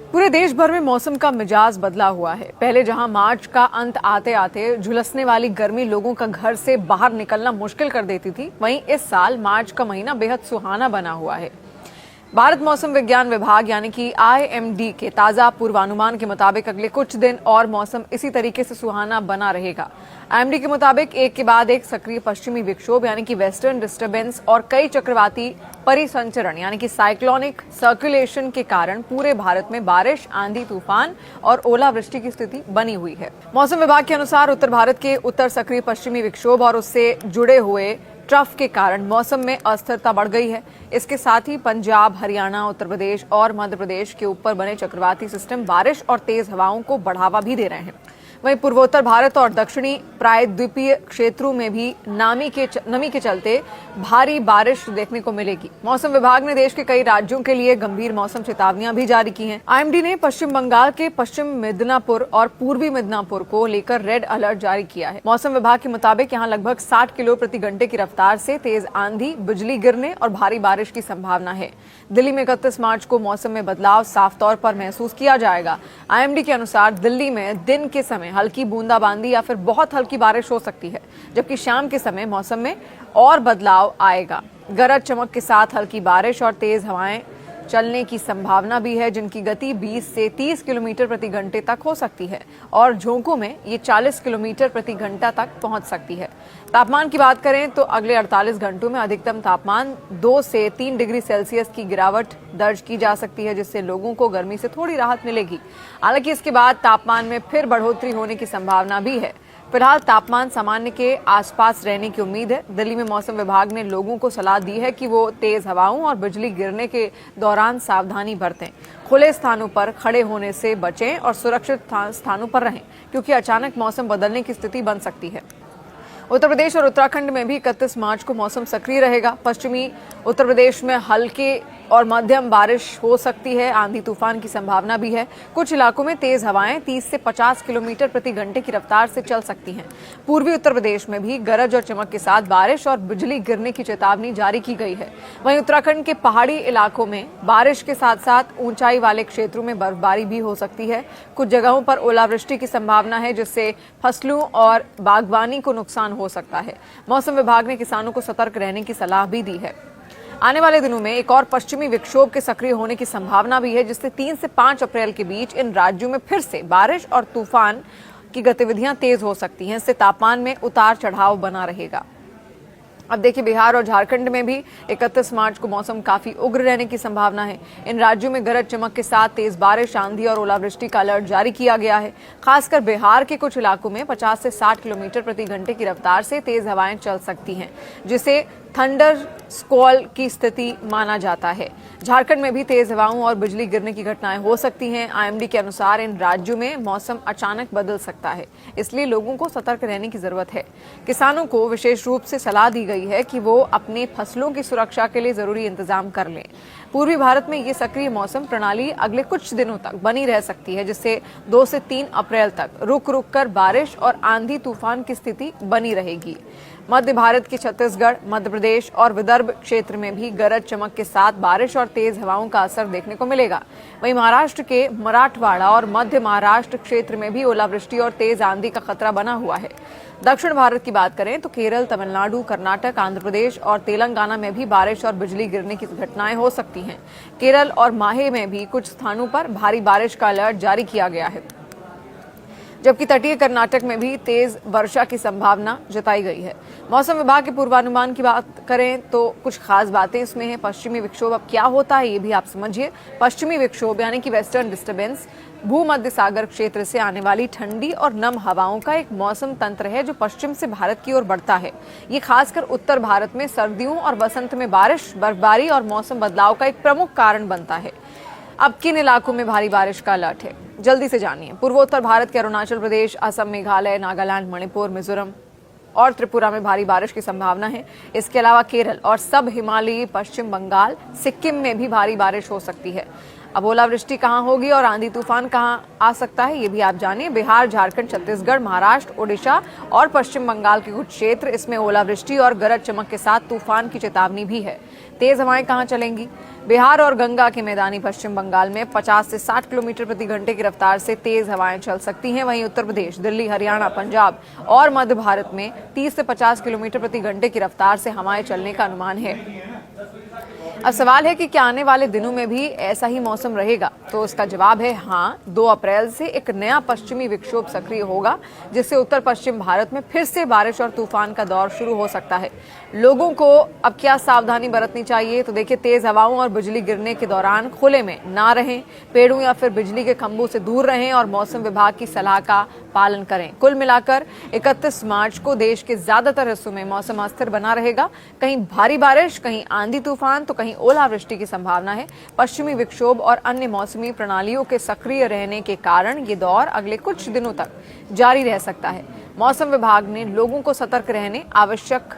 पूरे देश भर में मौसम का मिजाज बदला हुआ है। पहले जहां मार्च का अंत आते आते झुलसने वाली गर्मी लोगों का घर से बाहर निकलना मुश्किल कर देती थी, वहीं इस साल मार्च का महीना बेहद सुहाना बना हुआ है। भारत मौसम विज्ञान विभाग यानी कि IMD के ताजा पूर्वानुमान के मुताबिक अगले कुछ दिन और मौसम इसी तरीके से सुहाना बना रहेगा। IMD के मुताबिक एक के बाद एक सक्रिय पश्चिमी विक्षोभ यानी कि वेस्टर्न डिस्टर्बेंस और कई चक्रवाती परिसंचरण यानी कि साइक्लोनिक सर्कुलेशन के कारण पूरे भारत में बारिश, आंधी, तूफान और ओलावृष्टि की स्थिति बनी हुई है। मौसम विभाग के अनुसार उत्तर भारत के उत्तर सक्रिय पश्चिमी विक्षोभ और उससे जुड़े हुए ट्रफ के कारण मौसम में अस्थिरता बढ़ गई है। इसके साथ ही पंजाब, हरियाणा, उत्तर प्रदेश और मध्य प्रदेश के ऊपर बने चक्रवाती सिस्टम बारिश और तेज हवाओं को बढ़ावा भी दे रहे हैं। वहीं पूर्वोत्तर भारत और दक्षिणी प्रायद्वीपीय क्षेत्रों में भी नमी के चलते भारी बारिश देखने को मिलेगी। मौसम विभाग ने देश के कई राज्यों के लिए गंभीर मौसम चेतावनियां भी जारी की हैं। IMD ने पश्चिम बंगाल के पश्चिम मिदनापुर और पूर्वी मिदनापुर को लेकर रेड अलर्ट जारी किया है। मौसम विभाग के मुताबिक यहां लगभग 60 किलो प्रति घंटे की रफ्तार से तेज आंधी, बिजली गिरने और भारी बारिश की संभावना है। दिल्ली में 31 मार्च को मौसम में बदलाव साफ तौर पर महसूस किया जाएगा। IMD के अनुसार दिल्ली में दिन के समय हल्की बूंदाबांदी या फिर बहुत हल्की बारिश हो सकती है, जबकि शाम के समय मौसम में और बदलाव आएगा। गरज चमक के साथ हल्की बारिश और तेज हवाएं चलने की संभावना भी है, जिनकी गति 20 से 30 किलोमीटर प्रति घंटे तक हो सकती है और झोंकों में ये 40 किलोमीटर प्रति घंटा तक पहुंच सकती है। तापमान की बात करें तो अगले 48 घंटों में अधिकतम तापमान 2 से 3 डिग्री सेल्सियस की गिरावट दर्ज की जा सकती है, जिससे लोगों को गर्मी से थोड़ी राहत मिलेगी। हालांकि इसके बाद तापमान में फिर बढ़ोतरी होने की संभावना भी है। फिलहाल तापमान सामान्य के आसपास रहने की उम्मीद है। दिल्ली में मौसम विभाग ने लोगों को सलाह दी है कि वो तेज हवाओं और बिजली गिरने के दौरान सावधानी बरतें, खुले स्थानों पर खड़े होने से बचें और सुरक्षित स्थानों पर रहें, क्योंकि अचानक मौसम बदलने की स्थिति बन सकती है। उत्तर प्रदेश और उत्तराखंड में भी 31 मार्च को मौसम सक्रिय रहेगा। पश्चिमी उत्तर प्रदेश में हल्के और मध्यम बारिश हो सकती है। आंधी तूफान की संभावना भी है। कुछ इलाकों में तेज हवाएं 30 से 50 किलोमीटर प्रति घंटे की रफ्तार से चल सकती हैं। पूर्वी उत्तर प्रदेश में भी गरज और चमक के साथ बारिश और बिजली गिरने की चेतावनी जारी की गई है। वहीं उत्तराखंड के पहाड़ी इलाकों में बारिश के साथ साथ ऊंचाई वाले क्षेत्रों में बर्फबारी भी हो सकती है। कुछ जगहों पर ओलावृष्टि की संभावना है, जिससे फसलों और बागवानी को नुकसान हो सकता है। मौसम विभाग ने किसानों को सतर्क रहने की सलाह भी दी है। आने वाले दिनों में एक और पश्चिमी विक्षोभ के सक्रिय होने की संभावना भी है, जिससे 3 से 5 अप्रैल के बीच इन राज्यों में फिर से बारिश और तूफान की गतिविधियां तेज हो सकती हैं। इससे तापमान में उतार चढ़ाव बना रहेगा। अब देखिए, बिहार और झारखंड में भी 31 मार्च को मौसम काफी उग्र रहने की संभावना है। इन राज्यों में गरज चमक के साथ तेज बारिश, आंधी और ओलावृष्टि का अलर्ट जारी किया गया है। खासकर बिहार के कुछ इलाकों में 50 से 60 किलोमीटर प्रति घंटे की रफ्तार से तेज हवाएं चल सकती हैं, जिसे थंडर स्क्वॉल की स्थिति माना जाता है। झारखंड में भी तेज हवाओं और बिजली गिरने की घटनाएं हो सकती हैं। IMD के अनुसार इन राज्यों में मौसम अचानक बदल सकता है, इसलिए लोगों को सतर्क रहने की जरूरत है। किसानों को विशेष रूप से सलाह दी गई है कि वो अपने फसलों की सुरक्षा के लिए जरूरी इंतजाम कर लें। पूर्वी भारत में ये सक्रिय मौसम प्रणाली अगले कुछ दिनों तक बनी रह सकती है, जिससे 2 से 3 अप्रैल तक रुक रुक कर बारिश और आंधी तूफान की स्थिति बनी रहेगी। मध्य भारत के छत्तीसगढ़, मध्य प्रदेश और विदर्भ क्षेत्र में भी गरज चमक के साथ बारिश और तेज हवाओं का असर देखने को मिलेगा। वहीं महाराष्ट्र के मराठवाड़ा और मध्य महाराष्ट्र क्षेत्र में भी ओलावृष्टि और तेज आंधी का खतरा बना हुआ है। दक्षिण भारत की बात करें तो केरल, तमिलनाडु, कर्नाटक, आंध्र प्रदेश और तेलंगाना में भी बारिश और बिजली गिरने की घटनाएं हो सकती हैं। केरल और माहे में भी कुछ स्थानों पर भारी बारिश का अलर्ट जारी किया गया है, जबकि तटीय कर्नाटक में भी तेज वर्षा की संभावना जताई गई है। मौसम विभाग के पूर्वानुमान की बात करें तो कुछ खास बातें इसमें हैं। पश्चिमी विक्षोभ अब क्या होता है ये भी आप समझिए। पश्चिमी विक्षोभ यानी कि वेस्टर्न डिस्टर्बेंस भूमध्य सागर क्षेत्र से आने वाली ठंडी और नम हवाओं का एक मौसम तंत्र है, जो पश्चिम से भारत की ओर बढ़ता है। ये खासकर उत्तर भारत में सर्दियों और वसंत में बारिश, बर्फबारी और मौसम बदलाव का एक प्रमुख कारण बनता है। अब किन इलाकों में भारी बारिश का अलर्ट है, जल्दी से जानिए। पूर्वोत्तर भारत के अरुणाचल प्रदेश, असम, मेघालय, नागालैंड, मणिपुर, मिजोरम और त्रिपुरा में भारी बारिश की संभावना है। इसके अलावा केरल और सब हिमालयी पश्चिम बंगाल, सिक्किम में भी भारी बारिश हो सकती है। अब ओलावृष्टि कहां होगी और आंधी तूफान कहां आ सकता है, ये भी आप जानिए। बिहार, झारखंड, छत्तीसगढ़, महाराष्ट्र, ओडिशा और पश्चिम बंगाल के कुछ क्षेत्र, इसमें ओलावृष्टि और गरज चमक के साथ तूफान की चेतावनी भी है। तेज हवाएं कहां चलेंगी? बिहार और गंगा के मैदानी पश्चिम बंगाल में 50 से 60 किलोमीटर प्रति घंटे की रफ्तार से तेज हवाएं चल सकती हैं। वहीं उत्तर प्रदेश, दिल्ली, हरियाणा, पंजाब और मध्य भारत में 30 से 50 किलोमीटर प्रति घंटे की रफ्तार से हवाएं चलने का अनुमान है। अब सवाल है कि क्या आने वाले दिनों में भी ऐसा ही मौसम रहेगा? तो इसका जवाब है हाँ। 2 अप्रैल से एक नया पश्चिमी विक्षोभ सक्रिय होगा, जिससे उत्तर पश्चिम भारत में फिर से बारिश और तूफान का दौर शुरू हो सकता है। लोगों को अब क्या सावधानी बरतनी चाहिए? तो देखिए, तेज हवाओं और बिजली गिरने के दौरान खुले में ना रहें, पेड़ों या फिर बिजली के खंभों से दूर रहें और मौसम विभाग की सलाह का पालन करें। कुल मिलाकर 31 मार्च को देश के ज्यादातर हिस्सों में मौसम अस्थिर बना रहेगा। कहीं भारी बारिश, कहीं आंधी तूफान तो कहीं ओलावृष्टि की संभावना है। पश्चिमी विक्षोभ और अन्य मौसमी प्रणालियों के सक्रिय रहने के कारण ये दौर अगले कुछ दिनों तक जारी रह सकता है। मौसम विभाग ने लोगों को सतर्क रहने, आवश्यक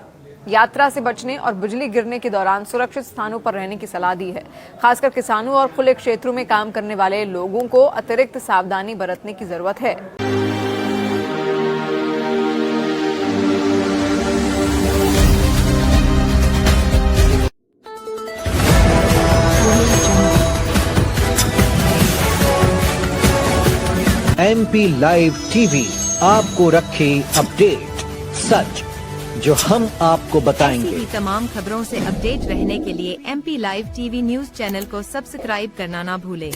यात्रा से बचने और बिजली गिरने के दौरान सुरक्षित स्थानों पर रहने की सलाह दी है। खासकर किसानों और खुले क्षेत्रों में काम करने वाले लोगों को अतिरिक्त सावधानी बरतने की जरूरत है। MP लाइव टीवी आपको रखे अपडेट, सच जो हम आपको बताएंगे। ऐसी ही तमाम खबरों से अपडेट रहने के लिए MP live TV news channel को सब्सक्राइब करना ना भूलें।